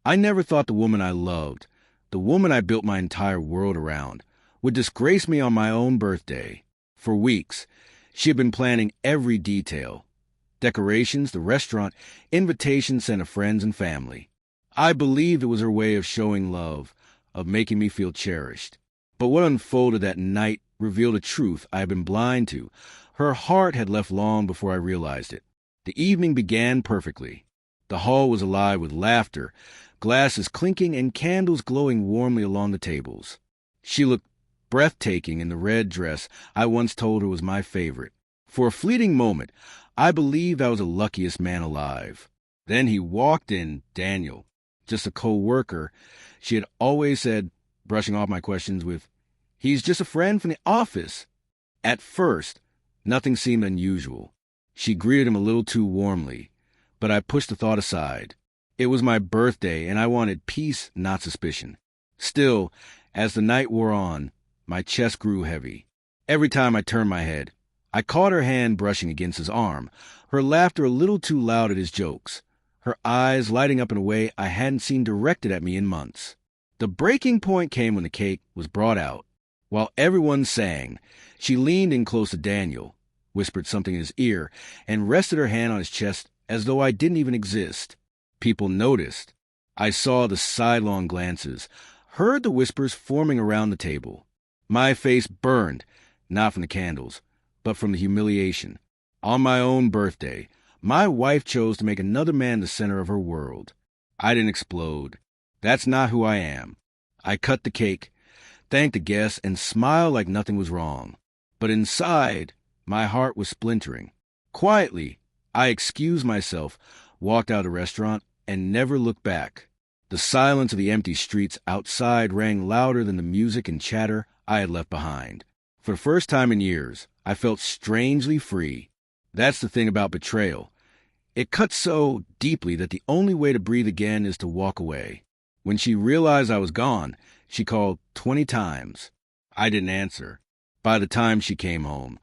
I never thought the woman I loved, the woman I built my entire world around, would disgrace me on my own birthday. For weeks, she had been planning every detail. Decorations, the restaurant, invitations sent to friends and family. I believed it was her way of showing love, of making me feel cherished. But what unfolded that night revealed a truth I had been blind to. Her heart had left long before I realized it. The evening began perfectly. The hall was alive with laughter, glasses clinking and candles glowing warmly along the tables. She looked breathtaking in the red dress I once told her was my favorite. For a fleeting moment, I believed I was the luckiest man alive. Then he walked in, Daniel, just a co-worker. She had always said, brushing off my questions with, "He's just a friend from the office." At first, nothing seemed unusual. She greeted him a little too warmly, but I pushed the thought aside. It was my birthday, and I wanted peace, not suspicion. Still, as the night wore on, my chest grew heavy. Every time I turned my head, I caught her hand brushing against his arm, her laughter a little too loud at his jokes, her eyes lighting up in a way I hadn't seen directed at me in months. The breaking point came when the cake was brought out. While everyone sang, she leaned in close to Daniel, whispered something in his ear, and rested her hand on his chest as though I didn't even exist. People noticed. I saw the sidelong glances, heard the whispers forming around the table. My face burned, not from the candles, but from the humiliation. On my own birthday, my wife chose to make another man the center of her world. I didn't explode. That's not who I am. I cut the cake, thanked the guests, and smiled like nothing was wrong. But inside, my heart was splintering. Quietly, I excused myself, walked out of the restaurant, and never looked back. The silence of the empty streets outside rang louder than the music and chatter I had left behind. For the first time in years, I felt strangely free. That's the thing about betrayal. It cuts so deeply that the only way to breathe again is to walk away. When she realized I was gone, she called 20 times. I didn't answer. By the time she came home,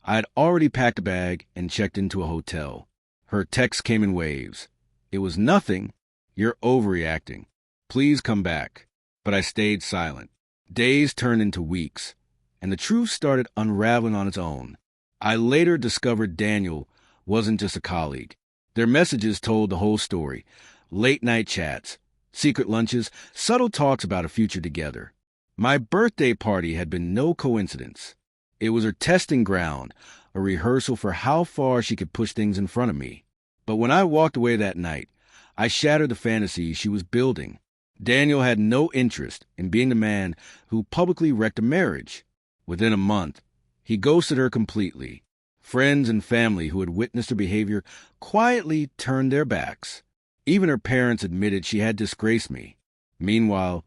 I had already packed a bag and checked into a hotel. Her texts came in waves. It was nothing. "You're overreacting. Please come back." But I stayed silent. Days turned into weeks, and the truth started unraveling on its own. I later discovered Daniel wasn't just a colleague. Their messages told the whole story. Late-night chats, secret lunches, subtle talks about a future together. My birthday party had been no coincidence. It was her testing ground, a rehearsal for how far she could push things in front of me. But when I walked away that night, I shattered the fantasy she was building. Daniel had no interest in being the man who publicly wrecked a marriage. Within a month, he ghosted her completely. Friends and family who had witnessed her behavior quietly turned their backs. Even her parents admitted she had disgraced me. Meanwhile,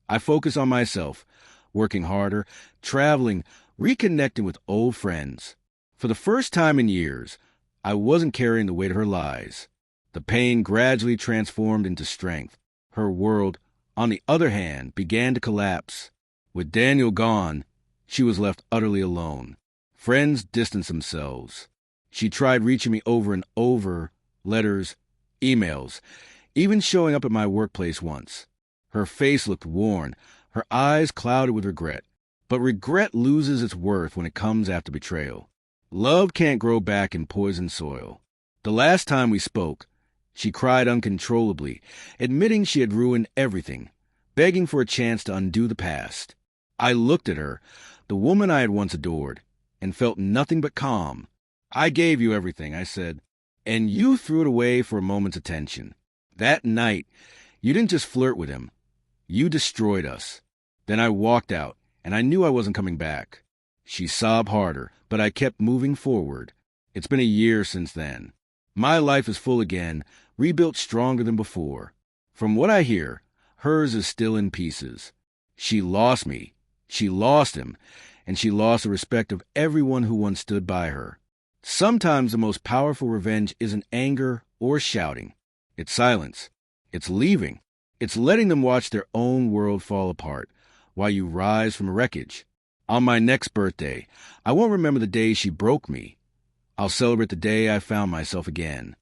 I focused on myself, working harder, traveling, reconnecting with old friends. For the first time in years, I wasn't carrying the weight of her lies. The pain gradually transformed into strength. Her world, on the other hand, began to collapse. With Daniel gone, she was left utterly alone. Friends distanced themselves. She tried reaching me over and over, letters, emails, even showing up at my workplace once. Her face looked worn, her eyes clouded with regret. But regret loses its worth when it comes after betrayal. Love can't grow back in poisoned soil. The last time we spoke, she cried uncontrollably, admitting she had ruined everything, begging for a chance to undo the past. I looked at her, the woman I had once adored, and felt nothing but calm. "I gave you everything," I said, "and you threw it away for a moment's attention. That night, you didn't just flirt with him. You destroyed us." Then I walked out, and I knew I wasn't coming back. She sobbed harder, but I kept moving forward. It's been a year since then. My life is full again, rebuilt stronger than before. From what I hear, hers is still in pieces. She lost me, she lost him, and she lost the respect of everyone who once stood by her. Sometimes the most powerful revenge isn't anger or shouting. It's silence. It's leaving. It's letting them watch their own world fall apart while you rise from wreckage. On my next birthday, I won't remember the day she broke me. I'll celebrate the day I found myself again.